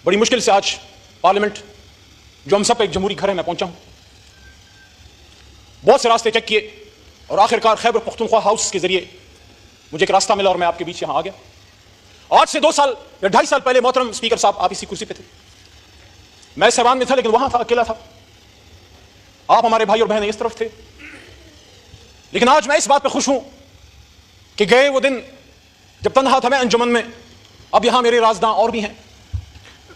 بڑی مشکل سے آج پارلیمنٹ جو ہم سب کا ایک جمہوری گھر ہے میں پہنچا ہوں. بہت سے راستے چیک کیے اور آخرکار خیبر پختونخوا ہاؤس کے ذریعے مجھے ایک راستہ ملا اور میں آپ کے بیچ یہاں آ گیا. آج سے 2 سال یا 2.5 سال پہلے محترم اسپیکر صاحب آپ اسی کرسی پہ تھے, میں سیوان میں تھا لیکن وہاں تھا, اکیلا تھا. آپ ہمارے بھائی اور بہنیں اس طرف تھے. لیکن آج میں اس بات پہ خوش ہوں کہ گئے وہ دن جب تنہا تھا میں انجمن میں, اب یہاں میرے رازداں اور بھی ہیں.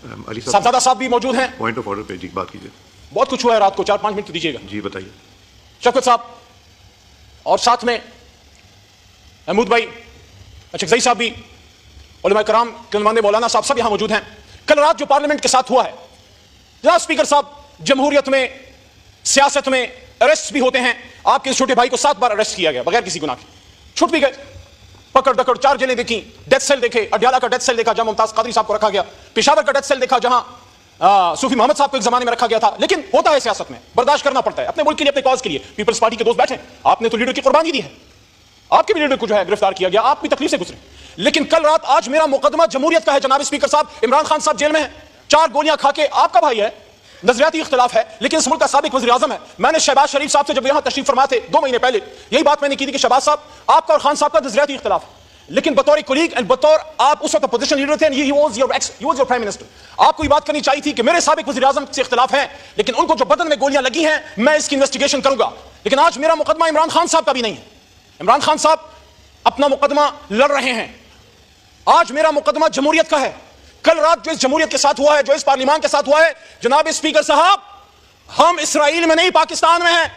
صاحبزادہ صاحب بھی موجود ہیں. پوائنٹ آف آرڈر پہ جی بات کیجیے. بہت کچھ ہوا ہے رات کو, 4-5 منٹ تو دیجیے گا. جی بتائیے. شفقت صاحب اور ساتھ میں محمود بھائی, اچھکزئی صاحب بھی, علماء کرام کے نمائندے مولانا صاحب سب یہاں موجود ہیں. کل رات جو پارلیمنٹ کے ساتھ ہوا ہے, جناب اسپیکر صاحب, جمہوریت میں سیاست میں اریسٹ بھی ہوتے ہیں. آپ کے چھوٹے بھائی کو 7 بار اریسٹ کیا گیا بغیر کسی گناہ کے, چھوٹ بھی گئے. پکڑ دکڑ 4 جیلیں دیکھی, ڈیتھ سیل دیکھے, اڈیالہ کا ڈیتھ سیل دیکھا جہاں ممتاز قادری صاحب کو رکھا گیا, پشاور کا ڈیتھ سیل دیکھا جہاں صوفی محمد صاحب کو ایک زمانے میں رکھا گیا تھا. لیکن ہوتا ہے سیاست میں, برداشت کرنا پڑتا ہے اپنے ملک کے لیے, اپنے کاز کے لیے. پیپلز پارٹی کے دوست بیٹھے, آپ نے تو لیڈر کی قربانی دی ہے, آپ کے بھی لیڈر کو جو ہے گرفتار کیا گیا, آپ بھی تکلیف سے گزرے. لیکن کل رات آج میرا مقدمہ جمہوریت کا ہے. جناب اسپیکر صاحب, عمران خان صاحب جیل میں ہیں, 4 گولیاں کھا کے. آپ کا بھائی ہے, نظریاتی اختلاف ہے, لیکن اس ملک کا سابق وزیر اعظم ہے. میں نے شہباز شریف صاحب سے جب یہاں تشریف فرما تھے 2 مہینے پہلے, یہی بات میں نے کی تھی کہ شہباز صاحب, آپ کا اور خان صاحب کا نظریاتی اختلاف ہے, لیکن بطور کولیگ اینڈ بطور آپ اس وقت اپوزیشن لیڈر تھے, he was your prime minister. آپ کو یہ بات کرنی چاہیے تھی کہ میرے سابق وزیر اعظم سے اختلاف ہے, لیکن ان کو جو بدن میں گولیاں لگی ہیں میں اس کی انویسٹیگیشن کروں گا. لیکن آج میرا مقدمہ عمران خان صاحب کا بھی نہیں ہے. عمران خان صاحب اپنا مقدمہ لڑ رہے ہیں. آج میرا مقدمہ جمہوریت کا ہے. کل رات جو اس جمہوریت کے ساتھ ہوا ہے, جو اس پارلیمان کے ساتھ ہوا ہے, جناب اسپیکر صاحب, ہم اسرائیل میں نہیں پاکستان میں ہیں.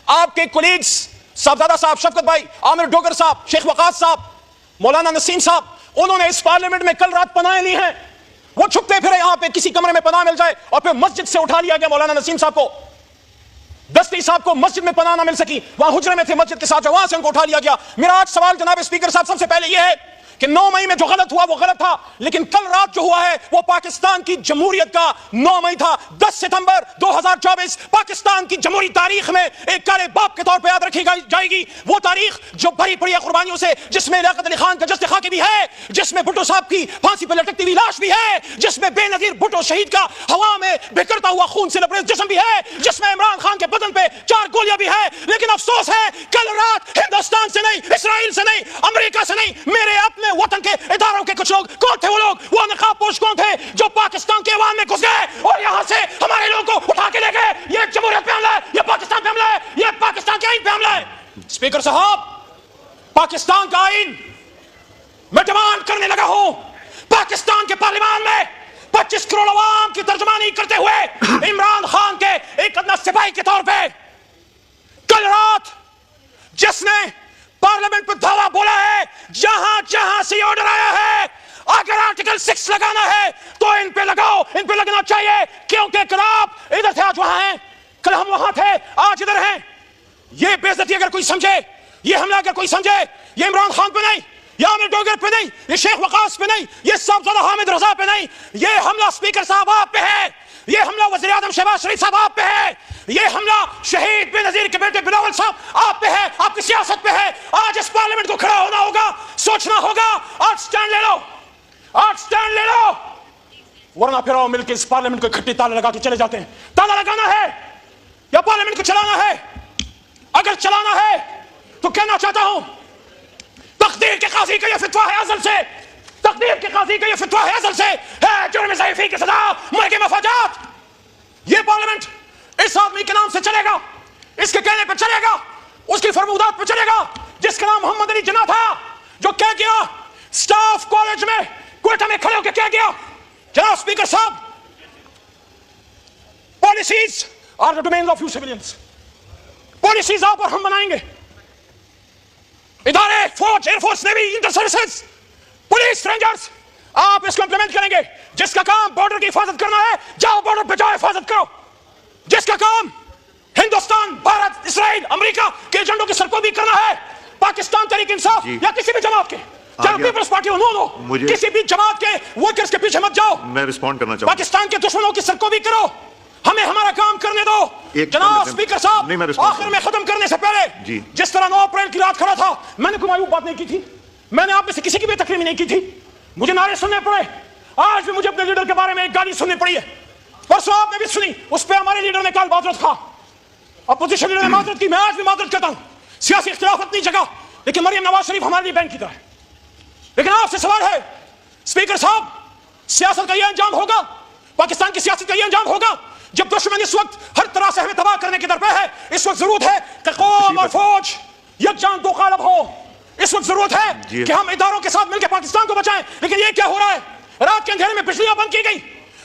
آپ کے کولیگز صاحبزادہ صاحب, شفقت بھائی, عامر ڈوگر صاحب, شیخ وقاص صاحب, مولانا نسیم صاحب, انہوں نے اس پارلیمنٹ میں کل رات پناہیں لی ہیں. وہ چھپتے پھرے یہاں پہ, کسی کمرے میں پناہ مل جائے, اور پھر مسجد سے اٹھا لیا گیا مولانا نسیم صاحب کو. دستی صاحب کو مسجد میں پناہ نہ مل سکی, وہاں حجرے میں تھے مسجد کے ساتھ, وہاں سے ان کو اٹھا لیا گیا. میرا آج سوال جناب اسپیکر صاحب سب سے پہلے یہ ہے کہ 9 مئی میں جو غلط ہوا وہ غلط تھا, لیکن کل رات جو ہوا ہے وہ پاکستان کی جمہوریت کا 9 مئی تھا. 10 ستمبر 2024 پاکستان کی جمہوری تاریخ میں ایک کالے باپ کے طور پہ یاد رکھی جائے گی. وہ تاریخ جو بھری پڑی ہے قربانیوں سے, جس میں لیاقت علی خان کا جسد خاکی بھی ہے, جس میں بھٹو صاحب کی پھانسی پہ لٹکتی ہوئی لاش بھی ہے, جس میں بے نظیر بھٹو شہید کا ہوا میں بکھرتا ہوا خون سے لبریز جسم بھی ہے, جس میں عمران خان کے بدن پہ 4 گولیاں بھی ہے. لیکن افسوس ہے کل رات ہندوستان سے نہیں, اسرائیل سے نہیں, امریکہ سے نہیں, میرے اپنے وطن کے اداروں کے کچھ لوگ, کون تھے وہ لوگ, وہ نقاب پوش کون تھے جو پاکستان کے ایوان میں گھس گئے اور یہاں سے ہمارے لوگوں کو اٹھا کے لے گئے. یہ جمہوریت پہ حملہ ہے, یہ پاکستان پہ حملہ ہے, یہ پاکستان کے آئین پہ حملہ ہے. اسپیکر صاحب, پاکستان کا آئین میں ڈیمانڈ کرنے لگا ہوں. پاکستان کے پارلیمان میں 25 کروڑ عوام کی ترجمانی کرتے ہوئے عمران خان کے ایک ادنا سپاہی کے طور پہ کل رات جس نے پارلیمنٹ پہ دھاوا بولا ہے, جہاں جہاں سے آرڈر آیا ہے, اگر آرٹیکل 6 لگانا ہے تو ان پہ لگاؤ, ان پہ لگنا چاہیے, کیونکہ کل آپ ادھر تھے آج وہاں ہیں, کل ہم وہاں تھے آج ادھر ہیں. یہ بے عزتی اگر کوئی سمجھے, یہ حملہ اگر کوئی سمجھے, یہ عمران خان پہ نہیں, یہ عامر ڈوگر پہ نہیں, یہ شیخ وقاص پہ نہیں, یہ صاحبزادہ حامد رضا پہ نہیں, یہ حملہ اسپیکر صاحب آپ پہ ہے, یہ حملہ وزیر اعظم شہباز شریف صاحب آپ پہ ہے, یہ حملہ شہید بے نظیر کے بیٹے بلاول صاحب آپ پہ ہے, آپ کی سیاست پہ ہے. آج اس پارلیمنٹ کو کھڑا ہونا ہوگا, سوچنا ہوگا, آج سٹینڈ لے لو, آج سٹینڈ لے لو, ورنہ پھر آؤ مل کے اس پارلیمنٹ کو اکٹھے تالے لگا کے چلے جاتے ہیں. تالا لگانا ہے یا پارلیمنٹ کو چلانا ہے؟ اگر چلانا ہے تو کہنا چاہتا ہوں, تقدیر کے قاضی کا یہ فتویٰ ہے ازل سے, تقدیر کے قاضی کا یہ فتویٰ ہے ازل سے, ہے جرم ضعیفی کی سزا, مرگ مفاجات. یہ پارلیمنٹ اس آدمی کے نام سے چلے گا, اس کے کہنے پہ چلے گا, اس کی فرمودات پہ چلے گا, جس کا نام محمد علی جناح تھا, جو کہہ گیا سٹاف کالج میں کوئٹہ میں کھڑے ہو کے کہہ گیا, جناب اسپیکر صاحب, policies are the domain of you civilians, policies آپ اور ہم بنائیں گے, ادارے فوج, air force, navy, inter services, police, rangers, آپ اس کو امپلیمنٹ کریں گے. جس کا کام بارڈر کی حفاظت کرنا ہے, جاؤ بارڈر پہ جاؤ حفاظت کرو. جس کا کام ہندوستان, بھارت, اسرائیل, امریکہ کے ایجنڈوں کی سرکوبی کرنا ہے, پاکستان تحریک انصاف یا کسی بھی جماعت کے, چاہے پیپلز پارٹی ہو, نو کسی بھی جماعت کے ورکرز کے پیچھے مت جاؤ. میں رسپونڈ کرنا چاہوں, پاکستان کے دشمنوں کی سرکوبی کرو, ہمیں ہمارا کام کرنے دو. جناب اسپیکر صاحب, آخر میں ختم کرنے سے پہلے, جس طرح 9 اپریل کی رات کھڑا تھا, میں نے کوئی معیوب بات نہیں کی تھی, میں نے آپ میں سے کسی کی بھی تقریر نہیں کی تھی, مجھے نعرے سننے پڑے, آج بھی مجھے اپنے لیڈر کے بارے میں ایک گالی سننی پڑی ہے, پرسوں آپ نے بھی سنی, اس پہ ہمارے لیڈر نے کل معذرت کہا, اپوزیشن لیڈر نے معذرت کی, میں آج بھی معذرت کرتا ہوں. سیاسی اختلاف اپنی جگہ, لیکن مریم نواز شریف ہمارے لیے بہن کی طرح ہے. لیکن آپ سے سوال ہے اسپیکر صاحب, سیاست کا یہ انجام ہوگا, پاکستان کی سیاست کا یہ انجام ہوگا جب دشمن اس وقت ہر طرح سے ہمیں تباہ کرنے کی درپے ہے. اس وقت ضرورت ہے کہ قوم اور فوج یکجان دو قالب ہو. اس وقت ضرورت ہے کہ ہم اداروں کے ساتھ مل کے پاکستان کو بچائیں. لیکن یہ کیا ہو رہا ہے, رات کے اندھیرے میں بجلیاں بند کی گئی,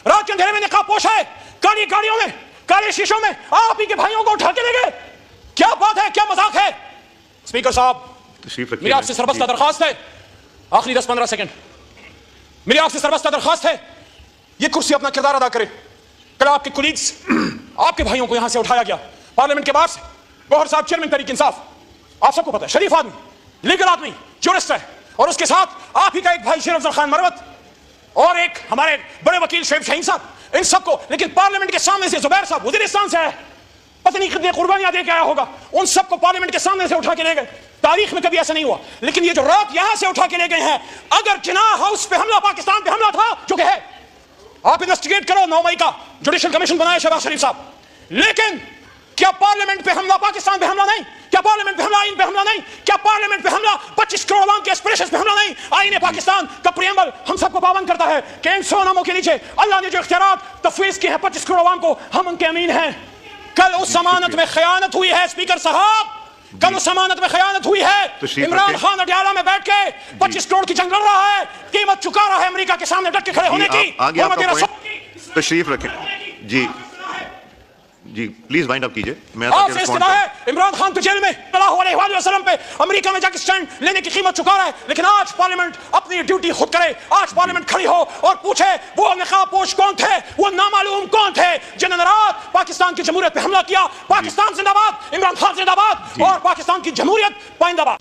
رات کے اندھیرے میں نقاب پوش ہے, کالی گاڑیوں میں, کالے شیشوں میں آپ ہی کے بھائیوں کو اٹھا کے لے گئے. کیا بات ہے, کیا مذاق ہے. اسپیکر صاحب, میری آپ سے سربستہ درخواست ہے, آخری 10-15 سیکنڈ, میری آپ سے سربستہ درخواست ہے, یہ کرسی اپنا کردار ادا کرے. کل آپ کے کولیگز, آپ کے بھائیوں کو یہاں سے اٹھایا گیا پارلیمنٹ کے باہر سے. گوہر صاحب چیئرمین تحریک انصاف, آپ سب کو پتہ ہے, شریف آدمی, لیگل آدمی, جورسٹ ہے, اور اس کے ساتھ آپ ہی کا ایک بھائی شیر افضل خان مروت اور ایک ہمارے بڑے وکیل شعیب شاہین صاحب, ان سب کو. لیکن پارلیمنٹ کے سامنے سے زبیر صاحب وزیرستان سے آئے, پتہ نہیں کتنی قربانیاں دے کے آیا ہوگا, ان سب کو پارلیمنٹ کے سامنے سے اٹھا کے لے گئے. تاریخ میں کبھی ایسا نہیں ہوا. لیکن یہ جو رات یہاں سے اٹھا کے لے گئے ہیں, اگر جناح ہاؤس پہ حملہ, پاکستان پہ حملہ تھا, جو کہ ہے, آپ انویسٹیگیٹ کرو, 9 مئی کا جوڈیشل کمیشن بنایا شہباز شریف صاحب. لیکن کیا پارلیمنٹ پہ حملہ پاکستان پہ حملہ نہیں؟ کیا پارلیمنٹ پہ حملہ آئین پہ حملہ نہیں؟ کیا پارلیمنٹ پہ حملہ 25 کروڑ عوام کے اسپریشنز پہ حملہ نہیں؟ آئین پاکستان کا پریمبل ہم سب کو پابند کرتا ہے کہ ان 100 ناموں کے نیچے اللہ نے جو اختیارات تفویض کیے ہیں 25 کروڑ عوام کو, ہم ان کے امین ہیں. کل اس ضمانت میں خیانت ہوئی ہے اسپیکر صاحب, کل اس ضمانت میں خیانت ہوئی ہے. عمران خان اڈیالہ میں بیٹھ کے 25 کروڑ کی جنگ لڑ رہا ہے, قیمت چکا رہا ہے امریکہ کے سامنے ڈٹ کے کھڑے ہونے کی. آگے آپ کا پوائنٹ تشریف رکھیں. جی جی پلیز وائنڈ اپ کیجئے. میں آپ سے استدعا ہے, عمران خان تو جیل میں صلی اللہ علیہ وآلہ وسلم پہ امریکہ میں جا کے سٹینڈ لینے کی قیمت چکا رہا ہے. لیکن آج پارلیمنٹ اپنی ڈیوٹی خود کرے, آج پارلیمنٹ کھڑی ہو اور پوچھے وہ نقاب پوش کون تھے, وہ نامعلوم کون تھے جنہوں نے رات پاکستان کی جمہوریت پہ حملہ کیا. پاکستان زندہ باد, عمران خان زندہ باد, اور پاکستان کی جمہوریت پائندہ باد.